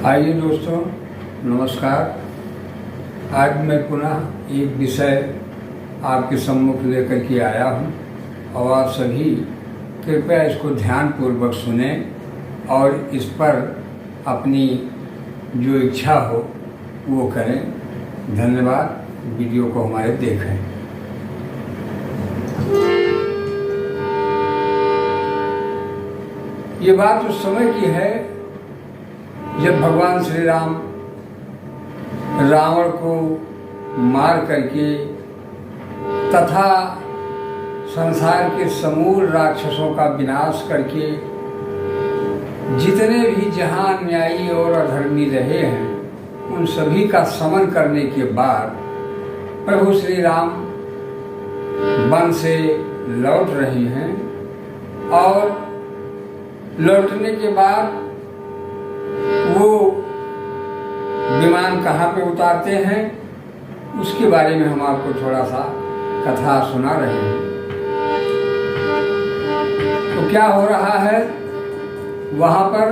आइए दोस्तों, नमस्कार। आज मैं पुनः एक विषय आपके सम्मुख लेकर के आया हूँ और आप सभी कृपया इसको ध्यानपूर्वक सुने और इस पर अपनी जो इच्छा हो वो करें। धन्यवाद। वीडियो को हमारे देखें। ये बात उस समय की है जब भगवान श्री राम रावण को मार करके तथा संसार के समूल राक्षसों का विनाश करके जितने भी जहां न्यायी और अधर्मी रहे हैं उन सभी का समन करने के बाद प्रभु श्री राम वन से लौट रहे हैं और लौटने के बाद वो विमान कहाँ पे उतारते हैं उसके बारे में हम आपको थोड़ा सा कथा सुना रहे हैं। तो क्या हो रहा है वहां पर?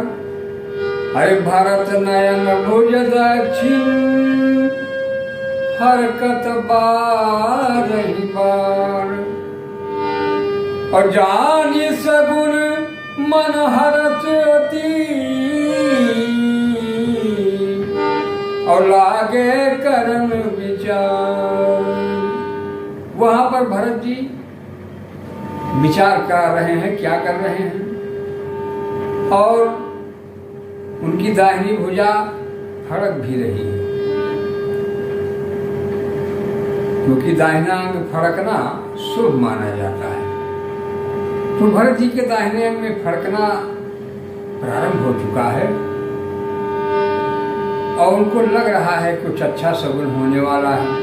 हरे भारत नयन भुज दक्षिण हरकत बारही बार और जानी सगुन मन हरत अति और लागे करन विचार। वहां पर भरत जी विचार कर रहे हैं, क्या कर रहे हैं, और उनकी दाहिनी भुजा फड़क भी रही है, क्योंकि दाहिना अंग फड़कना शुभ माना जाता है। तो भरत जी के दाहिने अंग में फड़कना प्रारंभ हो चुका है और उनको लग रहा है कुछ अच्छा सगुन होने वाला है।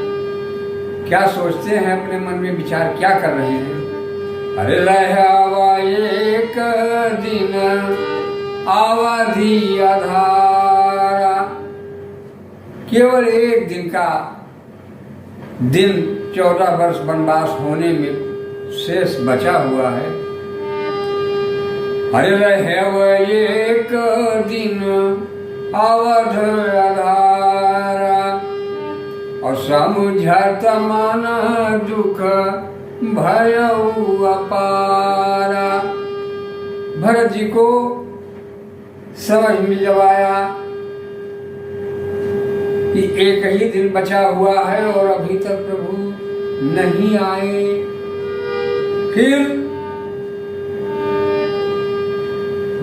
क्या सोचते हैं अपने मन में, विचार क्या कर रहे हैं? अरे रहा एक दिन अवधि आधारा, केवल एक दिन का दिन 14 वर्ष वनवास होने में शेष बचा हुआ है। अरे रहे एक दिन अवध आधारा और समझत मन दुख भयउ अपारा। भरत जी को समझ में जब आया कि एक ही दिन बचा हुआ है और अभी तक प्रभु नहीं आए, फिर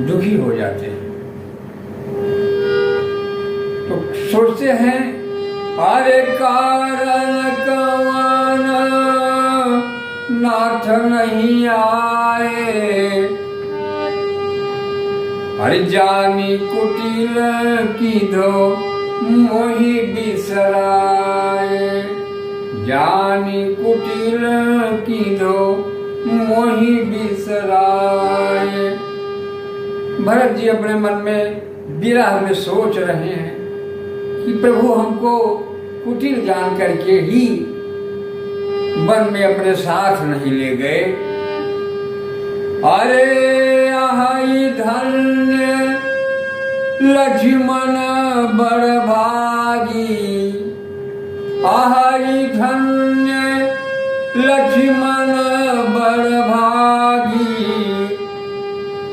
दुखी हो जाते हैं। तो सोचते हैं अरे कारण कवन नाथ नहीं आए, अरे जानी कुटिल की दो मोहि बिसराए, जानी कुटिल की दो मोहि बिसराए। भरत जी अपने मन में विरह में सोच रहे हैं कि प्रभु हमको कुटिल जान करके ही वन में अपने साथ नहीं ले गए। अरे आई धन्य लक्ष्मण बड़ भागी, आई धन्य लक्ष्मण बड़ भागी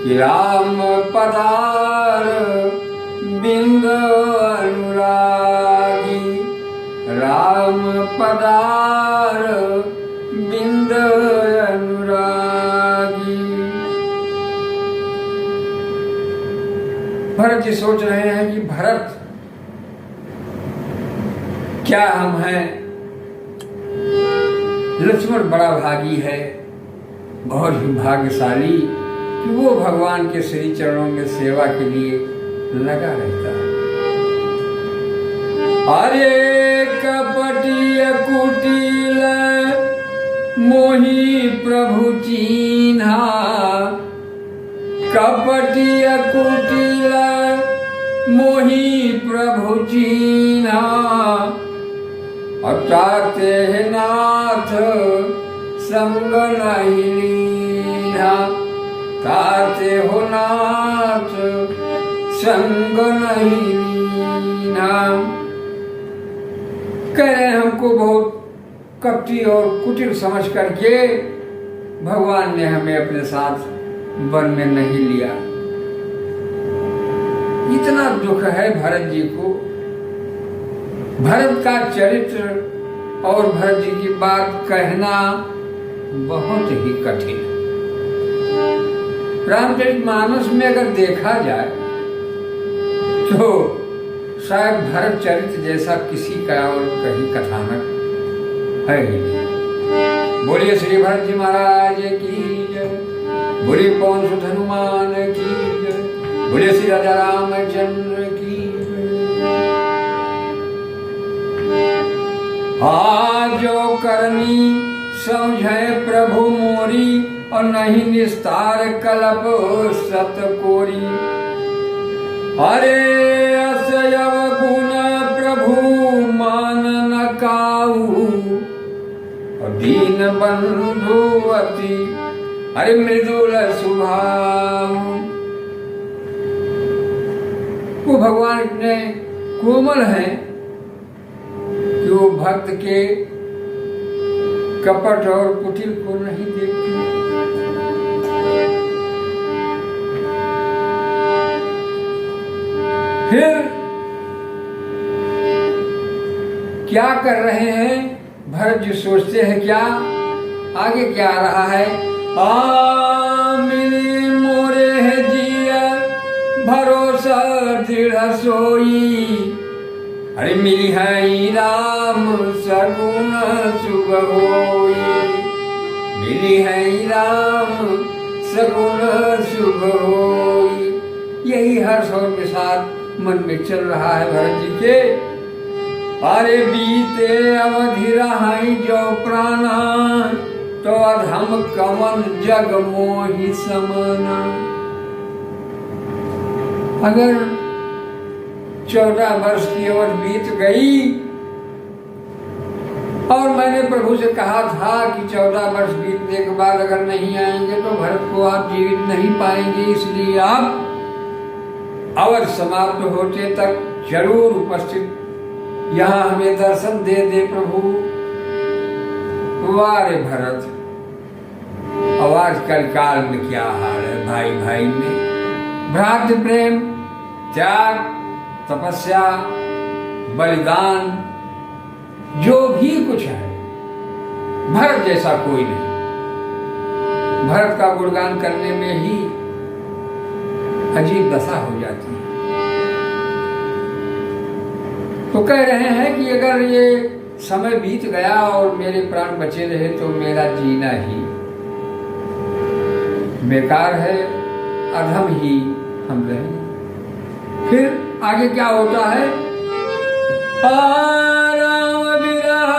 कि राम पधार बिंद अनुरागी, राम पधार बिंद अनुरागी। भरत जी सोच रहे हैं कि भरत क्या हम हैं, लक्ष्मण बड़ा भागी है, बहुत ही भाग्यशाली कि वो भगवान के श्री चरणों में सेवा के लिए लगा रहता है। अरे कपटी कुटिल मोहि प्रभु चीन्हा, कपटी कुटिल मोहि प्रभु चीन्हा और चाहते नाथ संग नहीं लीन्हा, ताते हो नाथ संग नहीं लीना। कह रहे हैं हमको बहुत कपटी और कुटिल समझ करके भगवान ने हमें अपने साथ वन में नहीं लिया। इतना दुख है भरत जी को। भरत का चरित्र और भरत जी की बात कहना बहुत ही कठिन है। रामचरितमानस में अगर देखा जाए तो शायद भरत चरित्र जैसा किसी का और कहीं कथानक है ही नहीं। बोलिए श्री भरत जी महाराज की जय, बोलिए पवन सुत हनुमान की जय, बोलिए श्री राजा रामचंद्र की जय। जो करनी समझे प्रभु मोरी, और नहीं निस्तार कल्प सत कोरी। अरे असयव गुण प्रभु मान न काऊ, और दीन बंधु अति अरे मृदुल स्वभाव। वो भगवान इतने कोमल हैं कि वो भक्त के कपट और कुटिल को नहीं देखते। फिर क्या कर रहे हैं भरत जी? सोचते हैं क्या आगे क्या आ रहा है? मिली मोरे है जिया भरोसा दृढ़ सोई, अरे मिली है राम सगुन शुभ होई। मिली है राम सगुन शुभ होई। यही हर्ष और विषाद मन में चल रहा है भरत जी के। अरे बीते अवधि रहाई जो प्राणा, तो अधम कमन जग मोहि समाना। अगर 14 वर्ष की अवधि बीत गई और मैंने प्रभु से कहा था कि 14 वर्ष बीतने के बाद अगर नहीं आएंगे तो भरत को आप जीवित नहीं पाएंगे, इसलिए आप अवधि समाप्त होते तक जरूर उपस्थित यहाँ हमें दर्शन दे दे प्रभु। वारे भरत, और आजकल काल में क्या हाल है भाई भाई में। भ्रातृ प्रेम, त्याग, तपस्या, बलिदान, जो भी कुछ है, भरत जैसा कोई नहीं। भरत का गुणगान करने में ही अजीब दशा हो जाती है। तो कह रहे हैं कि अगर ये समय बीत गया और मेरे प्राण बचे रहे तो मेरा जीना ही बेकार है, अधम ही हम रहे। फिर आगे क्या होता है? राम विरह,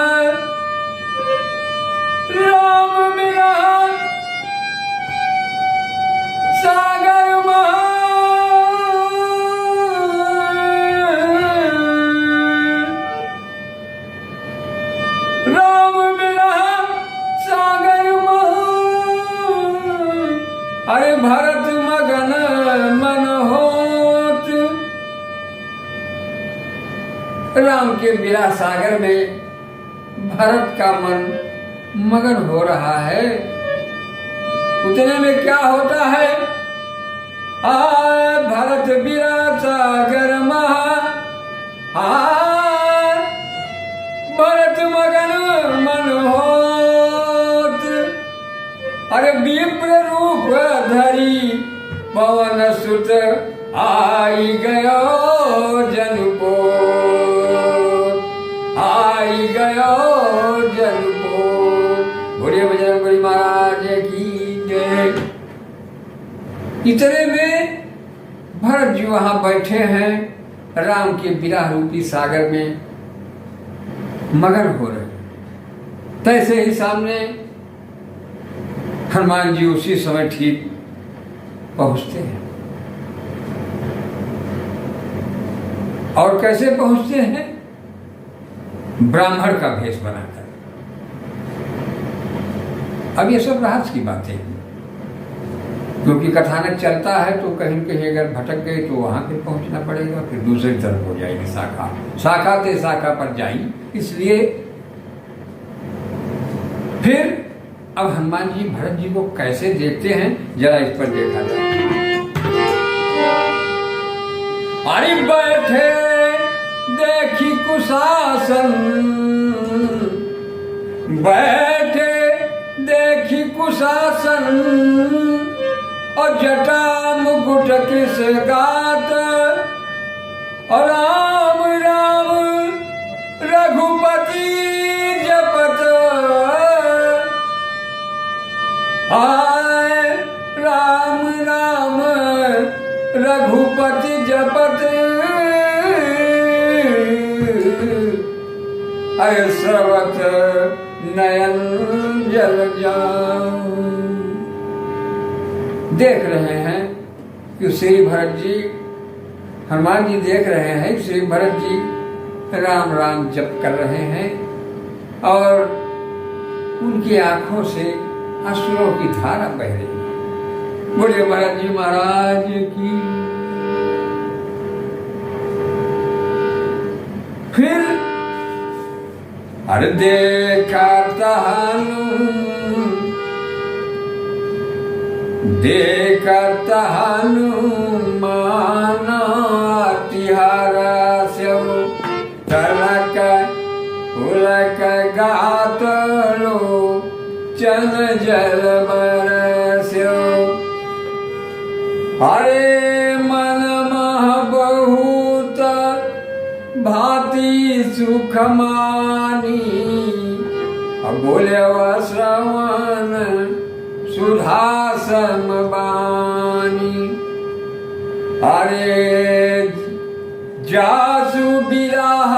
राम विरह सागर महा, राम विरह सागर महा। अरे भरत मगन मन होत। राम के विरह सागर में भरत का मन मगन हो रहा है। उतने में क्या होता है? भरत विरह सागर महा, भरत मगन मन होत। अरे विप्र रूप धरी पवन सुत आई गयो जनपोत, आई गयो जनपोत। बोलिए बजरंगबली महाराज की जय। इतने में भरत जी वहां बैठे हैं, राम के विरह रूपी सागर में मगन हो रहे। तैसे ही सामने हनुमान जी उसी समय ठीक पहुंचते हैं। और कैसे पहुंचते हैं? ब्राह्मण का भेष बनाकर। अब ये सब राज की बातें हैं। क्योंकि कथानक चलता है तो कहीं कहीं अगर भटक गए तो वहां पे पहुंचना पड़ेगा, फिर दूसरी तरफ हो जाएगी शाखा, शाखा से शाखा पर जाई। इसलिए फिर अब हनुमान जी भरत जी को कैसे देखते हैं जरा इस पर देखा जाए। अरे बैठे देखी कुशासन, बैठे देखी कुशासन, और जटा मुकुट किस गात, और राम राम रघुपति जपत, आय राम राम रघुपति जपत, अय स्रवत नयन जल जाऊं। देख रहे हैं कि श्री भरत जी, हनुमान जी देख रहे हैं श्री भरत जी राम राम जप कर रहे हैं और उनकी आंखों से अश्रुओं की धारा बह रही है। बोले भरत जी महाराज की। फिर अरे देखा हनुमाना तिहारा स्यो, तलक उलक गात लो चन जल बरस्यो, अरे मन मह बहुत भांति सुख मानी, बोले श्रवण सुधा समबानी, अरे जासु बिरह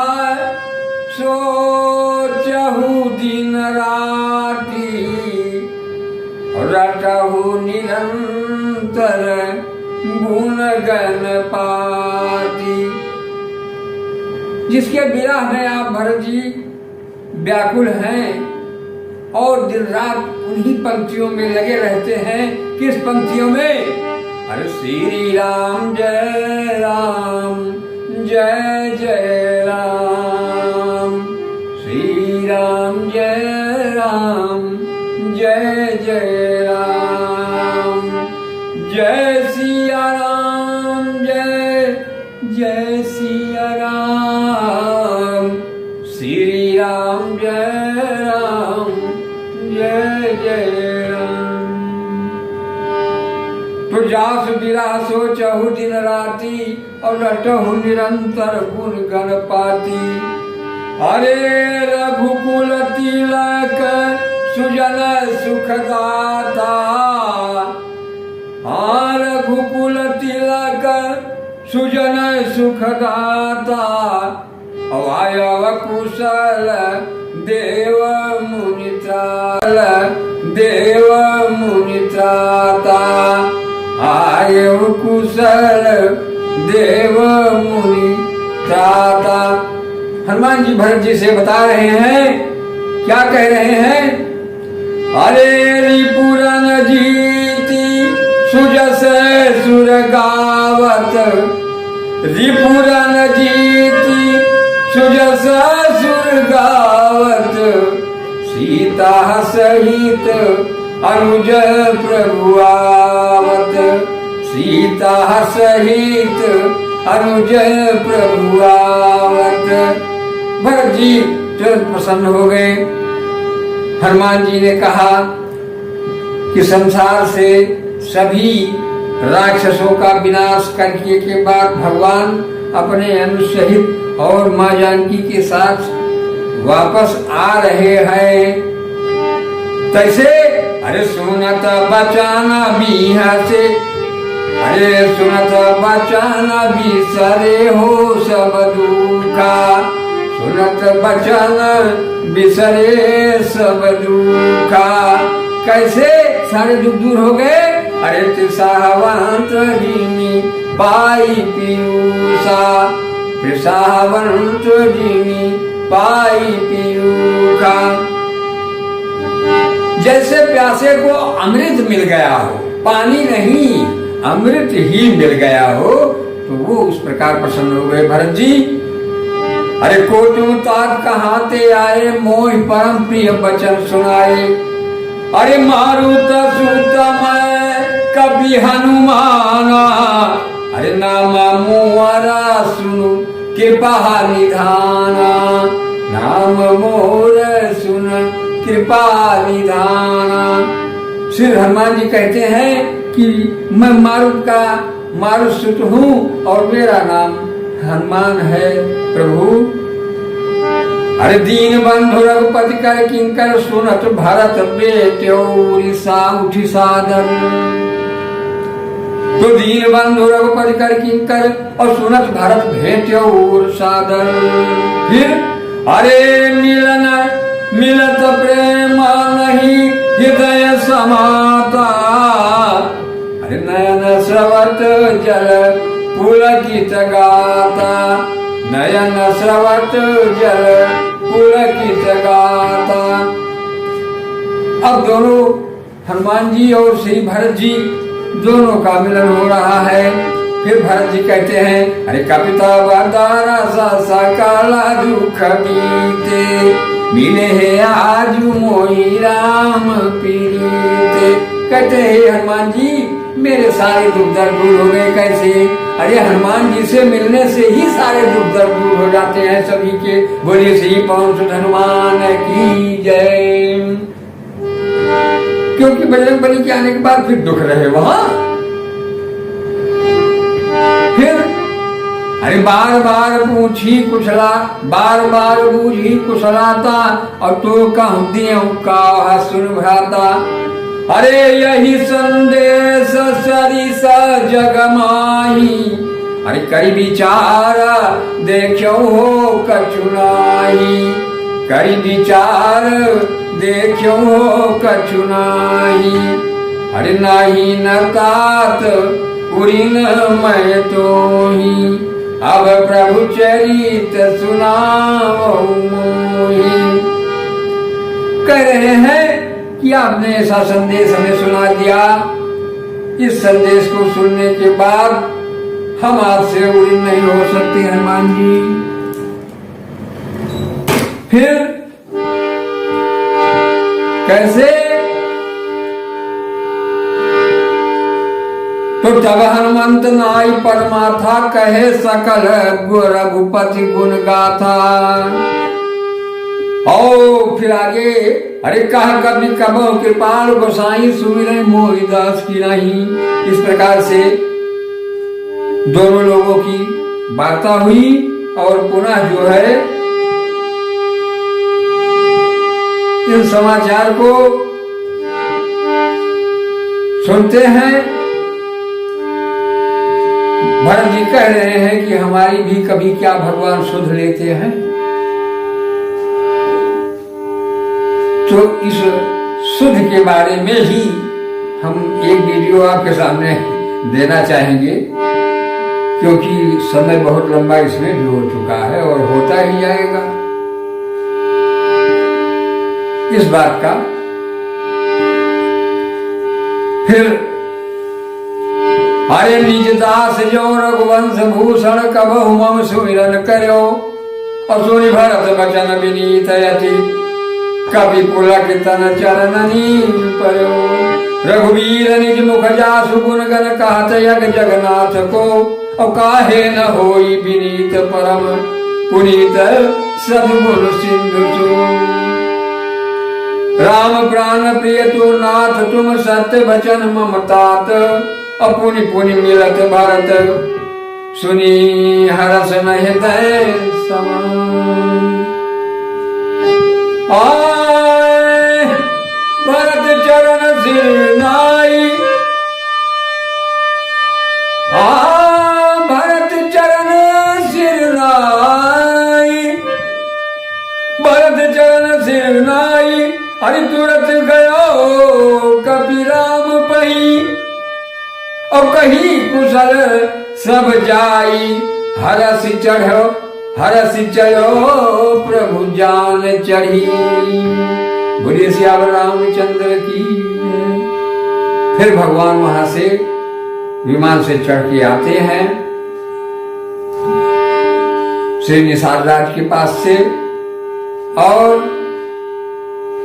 सोचहु दिन राती, रटहु निरंतर गुण गण पाती। जिसके विरह में आप भरत जी व्याकुल हैं और दिन रात उन्हीं पंक्तियों में लगे रहते हैं। किस पंक्तियों में? अरे श्री राम जय राम जय जय राम, श्री राम जय राम जय जय राम, जय सिया राम जय जय सिया राम, श्री राम जय राम जय जय राम। तो जास बिरह सोचहु दिन राती, और रटहु निरंतर गुण गण पाती, अरे रघुकुल तिलक सुजन सुखदाता, हाँ रघुकुल तिलक सुजन सुखदाता, अवायव कुशल देव मुनित्राता, आयव कुशल देव मुनित्राता। हनुमान जी भरत जी से बता रहे हैं, क्या कह रहे हैं? अरे रिपुरन जीती सुजस सुर गावत, रिपुरन जीती सुजस सुर गावत, सीता सहित अनुज प्रभु आवत, सीता सहित अनुज प्रभु आवत। भरत जी तुरंत प्रसन्न हो गए। हनुमान जी ने कहा कि संसार से सभी राक्षसों का विनाश करने के बाद भगवान अपने अनुज सहित और माँ जानकी के साथ वापस आ रहे हैं। तैसे अरे सुनत बचाना बिहसे, अरे सुनत बचाना बिसरे हो सब दुखा, सुनत बचाना बिसरे सब दुखा। कैसे सारे दुख दूर हो गए? अरे त्रिसावंत जिनी पाई पीयूषा, त्रिसावंत जिनी पाई पीयूषा। जैसे प्यासे को अमृत मिल गया हो, पानी नहीं अमृत ही मिल गया हो, तो वो उस प्रकार प्रसन्न हो गए भरत जी। अरे को तुम तात कहाते आए, मोह परम प्रिय वचन सुनाए। अरे मारुत सूत मैं कभी हनुमाना, अरे नामा मोरा सुनु कृपा निधाना, नाम मोर सुन कृपा निधाना। श्री हनुमान जी कहते हैं कि मैं मारुत सुत हूँ और मेरा नाम हनुमान है प्रभु। अरे दीन बंधु रघुपति कर किंकर, सुनत भरत बेट्यो उठी सादर। तो दीन बंधु रघुपति कर किंकर और सुनत भरत भेट्यो सादर। फिर अरे मिलत प्रेम नहीं हृदय समाता, अरे नयन स्रवत जल पुलकित गाता, नयन स्रवत जल पुलकित गाता। अब दोनों हनुमान जी और श्री भरत जी दोनों का मिलन हो रहा है। फिर भरत जी कहते हैं अरे कपिता बदारा सा काला दुख बीते, मिले है आज मोहि राम पीते। कहते हैं हनुमान जी मेरे सारे दुख दर्द दूर हो गए। कैसे? अरे हनुमान जी से मिलने से ही सारे दुख दर्द दूर हो जाते हैं सभी के। बोलिए श्री पवन सुत हनुमान की जय। क्योंकि बजरंगबली के आने के बाद फिर दुख रहे वहां। फिर अरे बार बार पूछी कुशला, बार बार बूझी कुशलाता, और तो कहूं दियों का सुन भ्राता। अरे यही संदेश सरिस जग माही, अरे करी विचार देखो हो कछु नाही, करी विचार देखो हो कछु नाही। अरे नाही न तात पुरीन मैं तो ही, अब प्रभु चरित सुनाओ मोही। कह रहे हैं कि आपने ऐसा संदेश हमें सुना दिया, इस संदेश को सुनने के बाद हम आपसे उड़ीन नहीं हो सकते हनुमान जी। फिर कैसे? तो तब हनुमंत नाई परमाथा, कहे सकल रघुपति गुण गाथा। और फिर आगे अरे कहा कभी कबो कृपाल गोसाई, सुमिरै मोहि दास की नहीं। इस प्रकार से दोनों लोगों की वार्ता हुई और पुनः जो है इन समाचार को सुनते हैं। भरत जी कह रहे हैं कि हमारी भी कभी क्या भगवान सुध लेते हैं। तो इस सुध के बारे में ही हम एक वीडियो आपके सामने देना चाहेंगे, क्योंकि समय बहुत लंबा इसमें भी हो चुका है और होता ही जाएगा इस बात का। फिर अरे निज दास जो रघुवंश भूषण, कबहु मम सुमिरन करो, और सुनि भरत वचन विनीत यति, कवि पुलकित तन चरणनी परो। रघुवीर निज मुख जासु गुण गण, कहत यज्ञ जगन्नाथ को, और काहे न होई विनीत परम पुनीत सद्गुण सिंधु सो। राम प्राण प्रिय तू नाथ, तुम सत्य वचन मम तात, अपुनि पुनि मिलत भरत, सुनी हरस न हृदय समान। आए भरत चरण सिर नाई, भरत चरण सिर नाई, भरत चरण सिर नाई। अरे तुरंत गयो कपि राम पही, और कहीं कुशल सब जाई, हरस चढ़ो प्रभु जान चढ़ी। बोलिए सियावर रामचंद्र की। फिर भगवान वहां से विमान से चढ़ के आते हैं श्री निषाद राज के पास से, और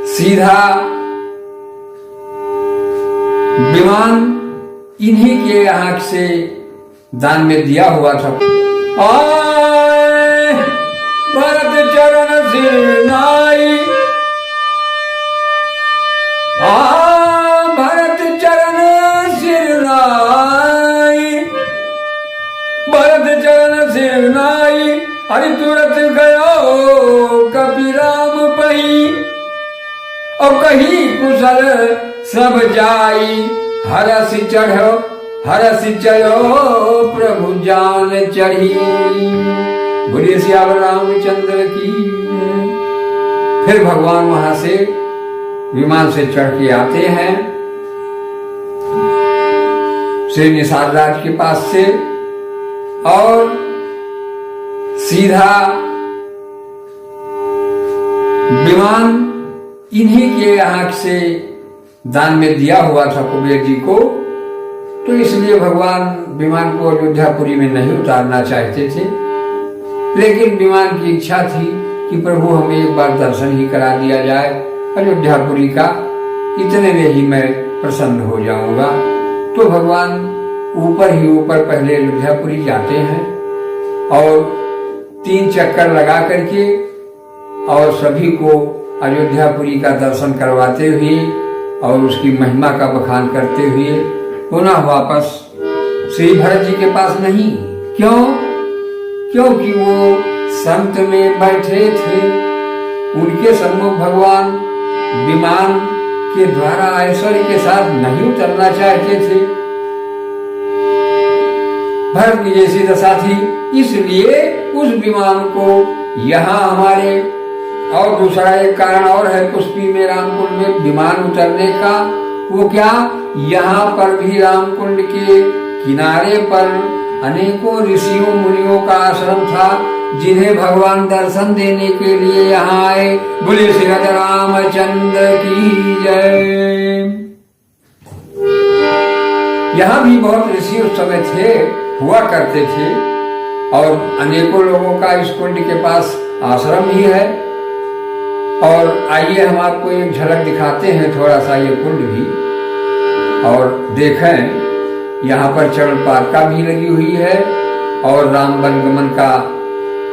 सीधा विमान इन्हीं के आंख से दान में दिया हुआ था। आए भरत चरण सिर नाई, भरत चरण सिर नाई, भरत चरण सिर नाई, अरे तुरंत गयो कपि राम पही, और कहीं कुशल सब जाई, हरसि चढ़ो हरसि चढ़ो प्रभु जान चढ़ी। बोलिए सियावर रामचंद्र की। फिर भगवान वहां से विमान से चढ़ के आते हैं श्री निषाद राज के पास से, और सीधा विमान इन्हीं के आंख से दान में दिया हुआ था कुबेर जी को, तो इसलिए भगवान विमान को अयोध्यापुरी में नहीं उतारना चाहते थे। लेकिन विमान की इच्छा थी कि प्रभु हमें एक बार दर्शन ही करा दिया जाए अयोध्यापुरी का, इतने में ही मैं प्रसन्न हो जाऊंगा। तो भगवान ऊपर ही ऊपर पहले अयोध्यापुरी जाते हैं और 3 चक्कर लगा करके और सभी को अयोध्यापुरी का दर्शन करवाते हुए और उसकी महिमा का बखान करते हुए पुनः वापस श्री भरत जी के पास नहीं। क्यों? क्योंकि वो संत में बैठे थे, उनके सम्मुख भगवान विमान के द्वारा ऐश्वर्य के साथ नहीं उतरना चाहते थे। भरत की जैसी दशा थी, इसलिए उस विमान को यहाँ हमारे, और दूसरा एक कारण और है पुष्पी में रामकुंड में विमान उतरने का, वो क्या, यहाँ पर भी रामकुंड के किनारे पर अनेकों ऋषियों मुनियों का आश्रम था, जिन्हें भगवान दर्शन देने के लिए यहाँ आए। बोले श्री रामचंद्र की जय। यहाँ भी बहुत ऋषि उस समय थे, हुआ करते थे, और अनेकों लोगों का इस कुंड के पास आश्रम भी है। और आइए हम आपको एक झलक दिखाते हैं, थोड़ा सा ये कुंड भी, और देखें यहाँ पर चरण पादुका भी लगी हुई है और राम वनगमन का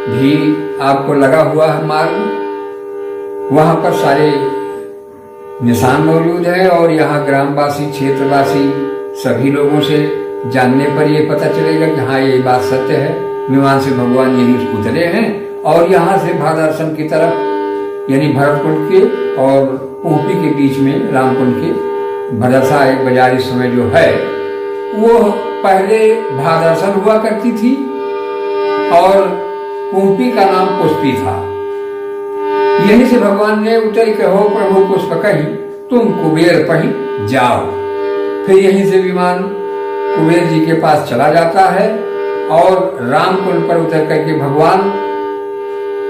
भी आपको लगा हुआ है मार्ग। वहाँ पर सारे निशान मौजूद है, और यहाँ ग्रामवासी क्षेत्रवासी सभी लोगों से जानने पर यह पता चलेगा कि हाँ ये बात सत्य है, विमान से भगवान यही उतरे हैं। और यहाँ से भादरसन की तरफ यानी भरतकुंड के और कुंपी के बीच में रामकुंड के भदरसा एक बाजार इस समय जो है, वो पहले भादरसन हुआ करती थी और कुंपी का नाम पुष्पी था। यहीं से भगवान ने उतर के हो प्रभु पुष्प कही, तुम कुबेर पही जाओ। फिर यहीं से विमान कुबेर जी के पास चला जाता है और रामकुंड पर उतर करके भगवान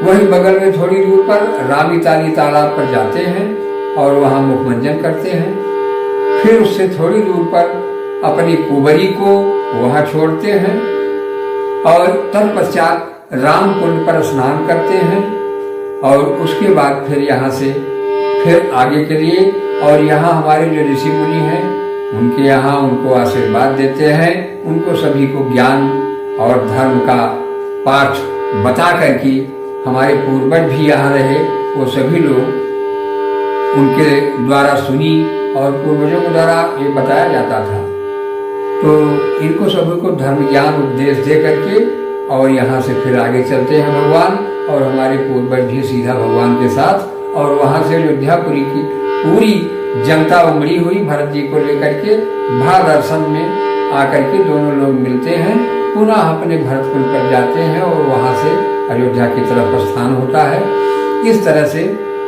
वहीं बगल में थोड़ी दूर पर रामी ताली तालाब पर जाते हैं और वहां मुखमंजन करते हैं। फिर उससे थोड़ी दूर पर अपनी कुबरी को वहां छोड़ते हैं और तत्पश्चात रामकुंड पर स्नान करते हैं, और उसके बाद फिर यहाँ से फिर आगे के लिए, और यहाँ हमारे जो ऋषि मुनि हैं उनके यहाँ उनको आशीर्वाद देते हैं, उनको सभी को ज्ञान और धर्म का पाठ बता करके, हमारे पूर्वज भी यहाँ रहे, वो सभी लोग उनके द्वारा सुनी और पूर्वजों के द्वारा ये बताया जाता था। तो इनको सभी को धर्म ज्ञान उपदेश दे करके और यहाँ से फिर आगे चलते हैं भगवान, और हमारे पूर्वज भी सीधा भगवान के साथ, और वहाँ से अयोध्यापुरी की पूरी जनता उमड़ी हुई भरत जी को लेकर के भादरसन में आकर के दोनों लोग मिलते हैं, पुनः अपने भरतकुंड पर जाते हैं और वहाँ से अयोध्या की तरफ प्रस्थान होता है। इस तरह से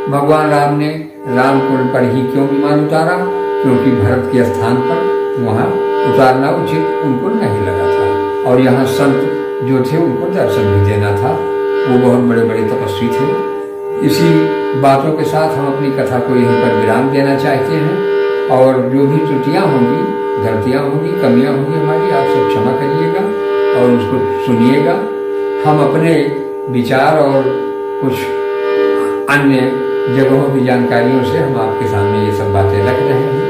भगवान राम ने रामकुंड पर ही क्यों विमान उतारा, क्योंकि भरत के स्थान पर वहाँ उतारना उचित उनको नहीं लगा था, और यहाँ संत जो थे उनको दर्शन भी देना था, वो बहुत बड़े बड़े तपस्वी थे। इसी बातों के साथ हम अपनी कथा को यहीं पर विराम देना चाहते हैं, और जो भी त्रुटियाँ होंगी गलतियाँ होंगी, कमियाँ होंगी हमारी, आप सब क्षमा करिएगा और उसको सुनिएगा। हम अपने विचार और कुछ अन्य जगहों की जानकारियों से हम आपके सामने ये सब बातें रख रहे हैं।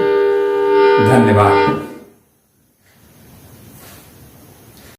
धन्यवाद।